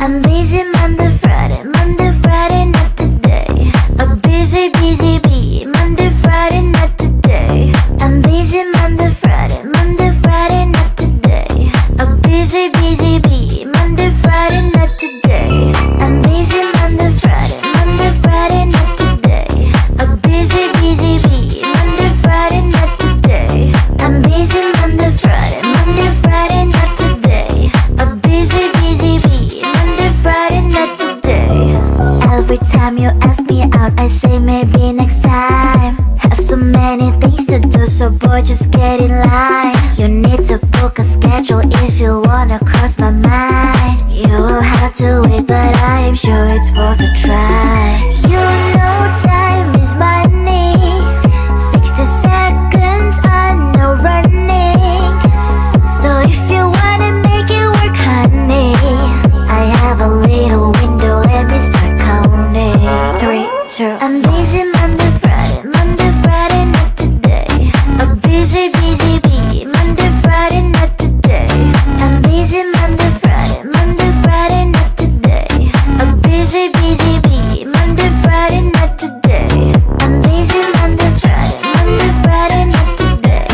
I'm busy Monday, Friday, not today. A busy, busy bee, Monday, Friday, not today. I'm busy Monday, Friday, not today. A busy, busy bee, Monday, Friday, not today. I'm busy Monday, Friday, not today. A busy, busy bee, Monday, Friday, not today. I'm busy Monday, Friday, not today. A busy, busy bee, Monday, Friday, not today. Every time you ask me out, I say maybe next time. Have so many things to do, so boy, just get in line. You need to book a schedule if you wanna cross my mind. You will have to wait, but I am sure it's worth a try. You know time is money. 60 seconds on no running. So if you wanna make it work, honey, I have a little window, let me start counting. 3, 2, I'm busy Monday, Friday, not today. A busy, busy bee, Monday, Friday, not today. I'm busy Monday, Friday, not today. A busy, busy bee, Monday, Friday, not today. I'm busy Monday, Friday, not today.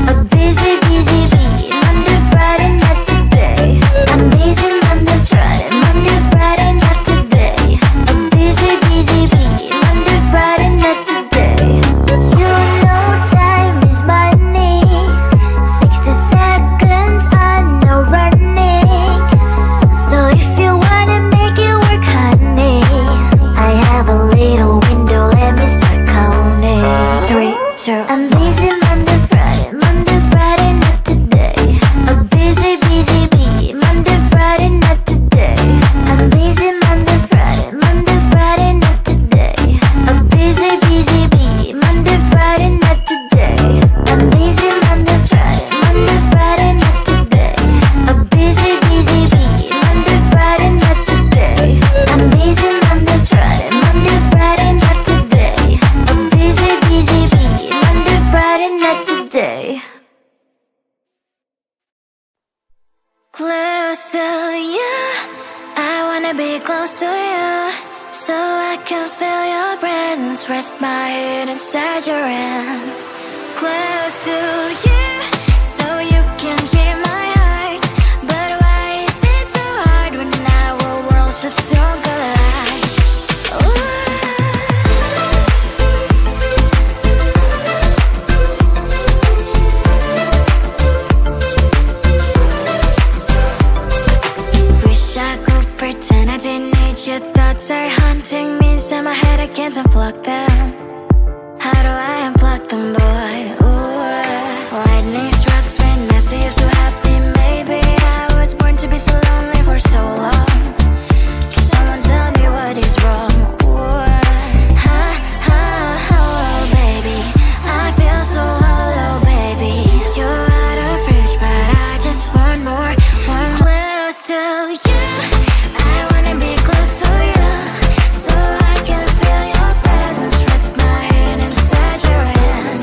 A busy, busy bee, Monday, Friday, not today. I'm busy Monday, Friday, not today. A busy, busy bee, Monday, Friday, not today. You know time is money. 60 seconds on no running. So if you wanna make it work, honey, I have a little window, let me start counting. 3, 2, I'm busy Monday, Friday, not today. A busy, busy bee, Monday, Friday, not today. I'm busy Monday, Friday, not today. A busy, busy bee, Monday, Friday, not today. I'm busy Monday, Friday, not today. A busy, busy bee, Monday, Friday, not today. I'm busy Monday, Friday, not today. A busy, busy bee, Monday, Friday, not today. Close to you, I wanna be close to you, so I can feel your presence, rest my head inside your hand. Close to you, so you can hear my heart. But why is it so hard when our worlds just don't collide? Wish I could pretend I didn't need your thoughts are haunting me inside my head, I can't unplug them. How do I unplug them, boy? Ooh, lightning strikes when I see you so happy. Maybe I was born to be so lonely for so long. Can someone tell me what is wrong? Ooh, baby, I feel so hollow, baby. You're out of reach, but I just want more, close to you. I wanna be close to you, so I can feel your presence, rest my head inside your hand.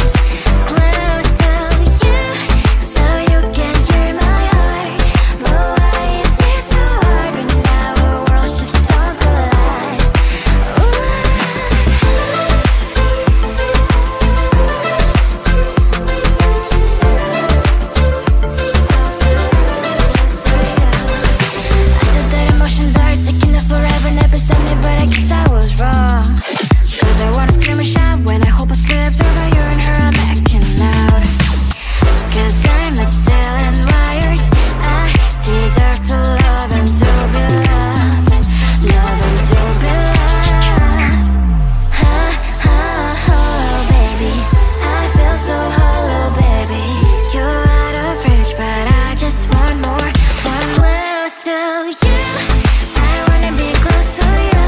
Close to you, so you can hear my heart. But why is it so hard when our worlds just don't collide? I know that emotions are taking up forever, never said me, but I guess I was wrong. Cause I wanna scream and shout when I hope I slip over you and her, I'm acting loud. Cause I'm not still and wired. I deserve to love and to be loved. Love and to be loved. Baby, I feel so hollow, baby. You're out of reach, but I just want more, close to you. I wanna be close to you,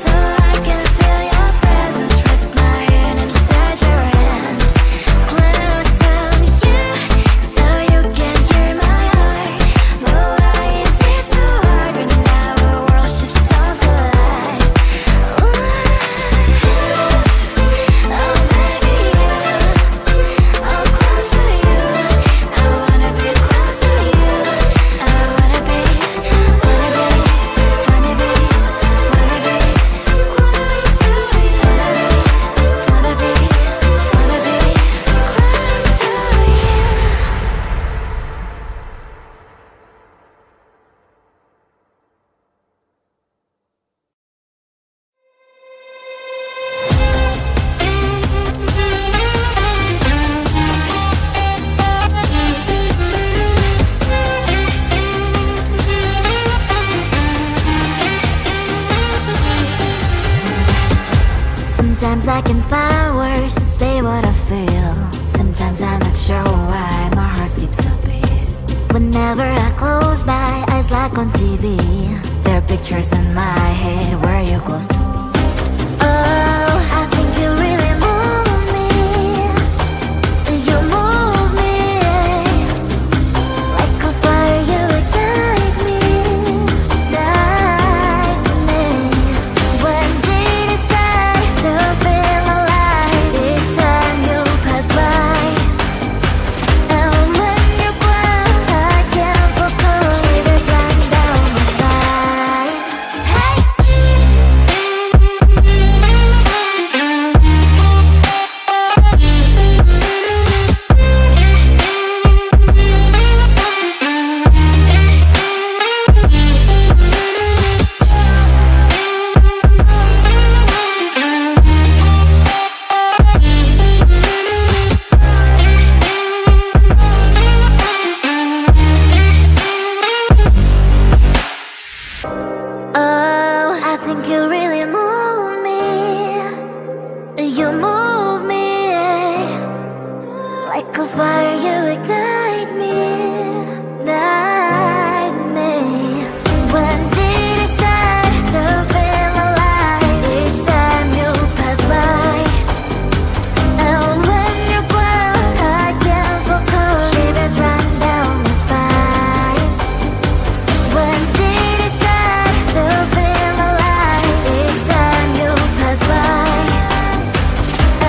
so I can feel your presence, rest my head inside your hand. Close to you, so you can hear my heart. But why is it so hard when our worlds just don't collide? Oh baby, oh close to you. I wanna be close to you. I wanna be Sometimes I can find words to say what I feel. Sometimes I'm not sure why my heart skips a beat. Whenever I close my eyes like on TV, there are pictures in my head where you're close to me. Oh, I think you really move me. You move me like a fire, you ignite me, ignite me. When did it start to feel alive? Each time you pass by, and when you're gone, I can't focus. Shivers run down my spine. Hey. Oh, I think you really move me. You move me like a fire, you ignite me, ignite me. When did it start to feel alive? Each time you pass by, and when you're gone, I can't focus. Shivers run down my spine. When did it start to feel alive? Each time you pass by,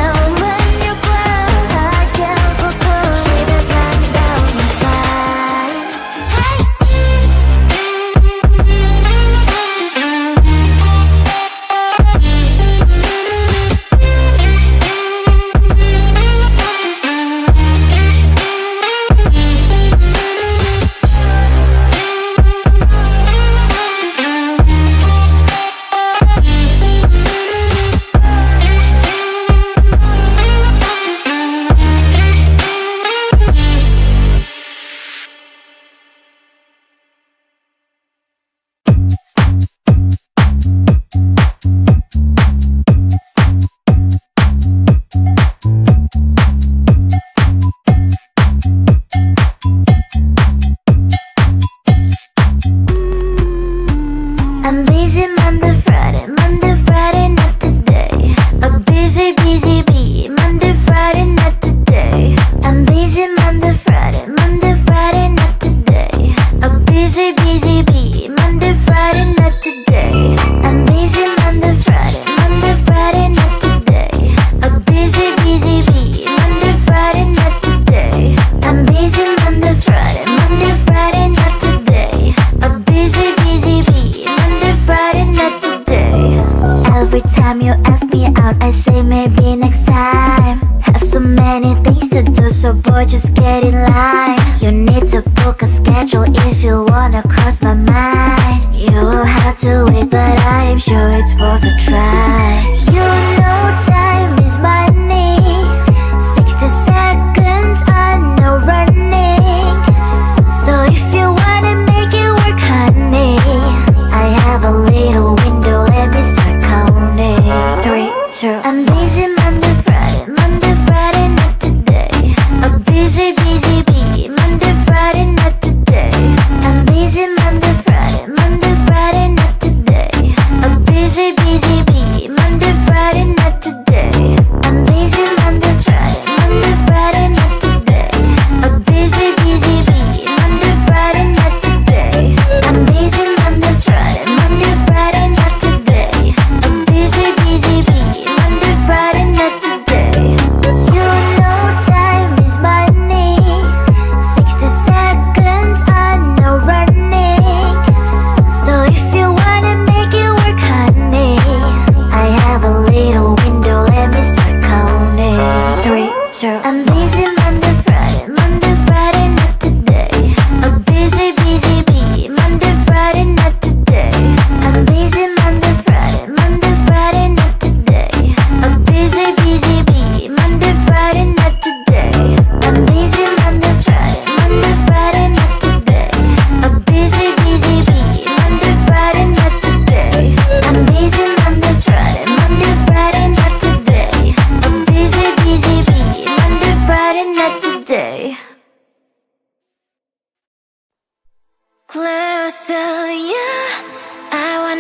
and when you're gone, I can't focus. Shivers run down my spine. Hey. I'm busy Monday, Friday, not today. A busy, busy bee, Monday, Friday, not today. I'm busy Monday, Friday, not today. A busy, busy bee, Monday, Friday, not today. I'm busy Monday, Friday, not today. A busy, busy bee, Monday, Friday, not today. I'm busy Monday, Friday, not today. A busy, busy bee, Monday, Friday, not today. Every time you ask me out, I say maybe next time. Have so many things to do, so boy, just get in line. You need to book a schedule if you wanna cross my mind. You will have to wait, but I am sure it's worth a try. You know time is money. 60 seconds on no running. So if you wanna make it work, honey, I have a little window, let me start counting. 3, 2, I'm busy Monday, Friday, not today. A busy, busy bee, Monday, Friday, not today. I'm busy Monday, Friday, not today. A busy, busy bee, Monday, Friday, not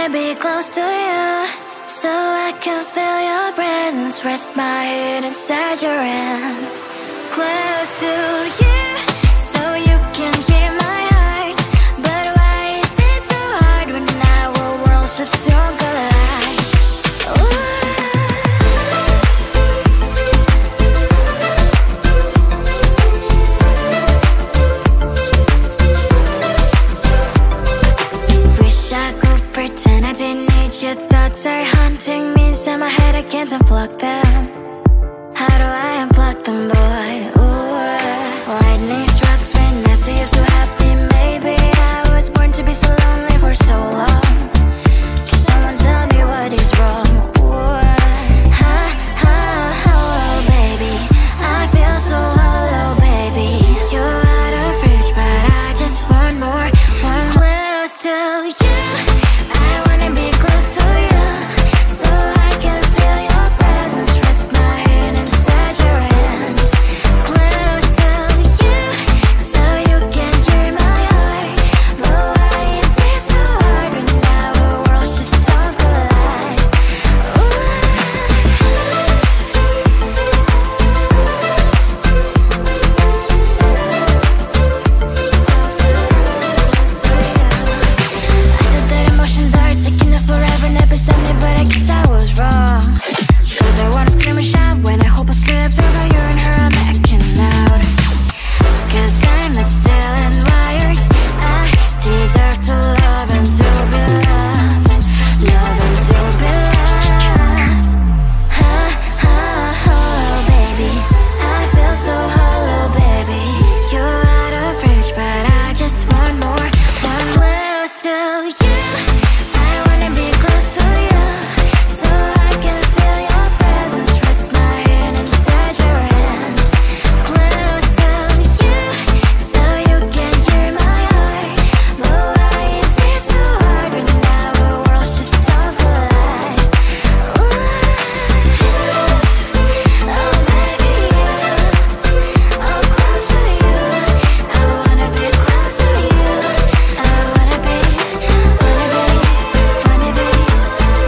wanna be close to you, so I can feel your presence. Rest my head inside your hand. Close to you, so you can hear my heart. But why is it so hard when our worlds just don't collide? Wish I could pretend I didn't need your thoughts are haunting me inside my head. I can't unplug them. How do I unplug them, boy? Ooh, lightning strikes when I see you so happy. Maybe I was born to be so lonely for so long. Can someone tell me what is wrong? Ooh, ha, ha, hello, baby. I feel so hollow, baby. You're out of reach, but I just want more. One close to you. I wanna be close to you, so I can feel your presence. Rest my hand inside your hand. Close to you, so you can hear my heart. But why is it so hard when our worlds just don't collide? I know that emotions are taking up forever, never sent me, but I guess I was wrong. Cause I wanna scream and shout when I hope I slips over you and her, I'm acting out. Cause I'm not still in wires. I deserve to love and to be loved. Love and to be loved. Ha, ha, hello, baby. I feel so hollow, baby. You're out of reach, but I just want more. One close to you. I wanna be close to you, so I can feel your presence. Rest my hand inside your hand. Close to you, so you can hear my heart. But why is it so hard when our worlds just don't collide? Ooh, oh baby, oh close to you. I wanna be close to you. I wanna be, wanna be, wanna be,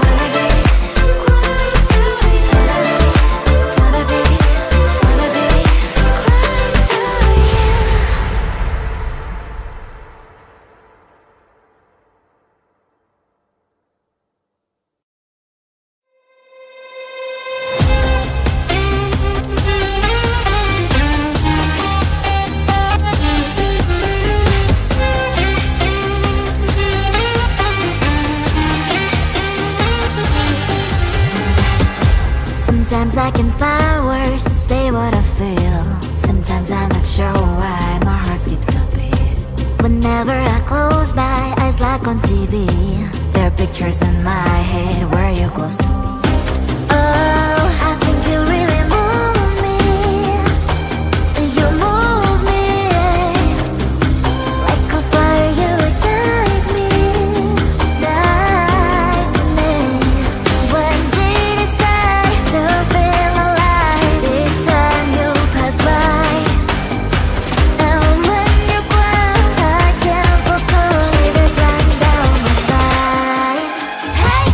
wanna be close to you. Wanna be, wanna be close to you. Sometimes I can find words to say what I feel. Sometimes I'm not sure why my heart skips a beat. Whenever I close my eyes like on TV, there are pictures in my head where you're close to me. Oh, I think you really move me. You move me like a fire, you ignite me, ignite me. When did it start to feel alive? Each time you pass by, and when you cry, I can't focus. Shivers run down my spine. Hey.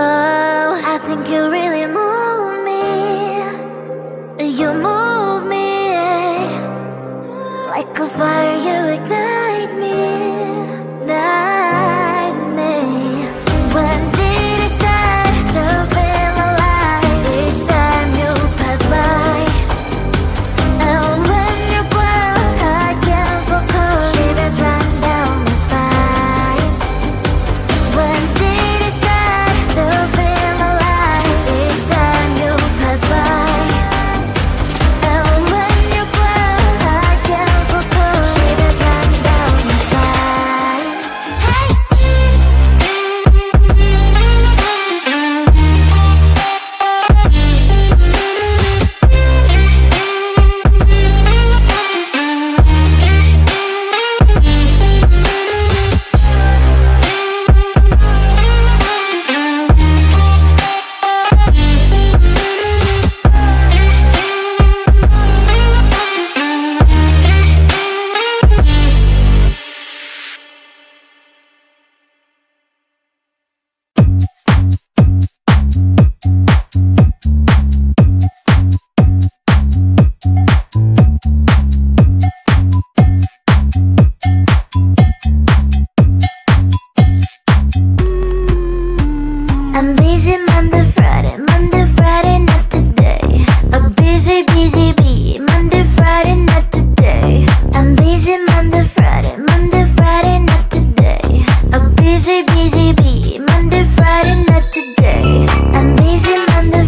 Oh, I think you really move me. You move me like a fire, you ignite me, ignite me. When did it start to feel alive? Each time you pass by, and when you cry, I can't focus. Shivers run down my spine. When did it start to feel alive? Each time you pass by, and when you cry, I can't focus. Shivers I'm busy Monday, Friday, not today. A busy, busy bee. Monday, Friday, not today. I'm busy Monday, Friday, not today. A busy, busy bee. Monday, Friday, not today. I'm busy Monday,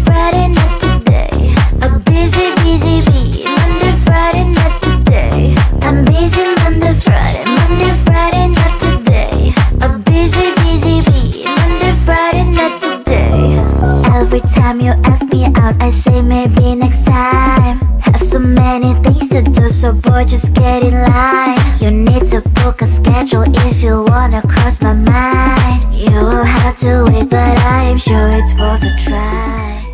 Friday, not today. A busy, busy bee. Monday, Friday, not today. I'm busy Monday, Friday, not today. A busy, busy bee. Monday, Friday, not today. Every time you ask me out, I say maybe next time. Have so many things to do, so boy, just get in line. You need to book a schedule if you wanna cross my mind. You will have to wait, but I am sure it's worth a try.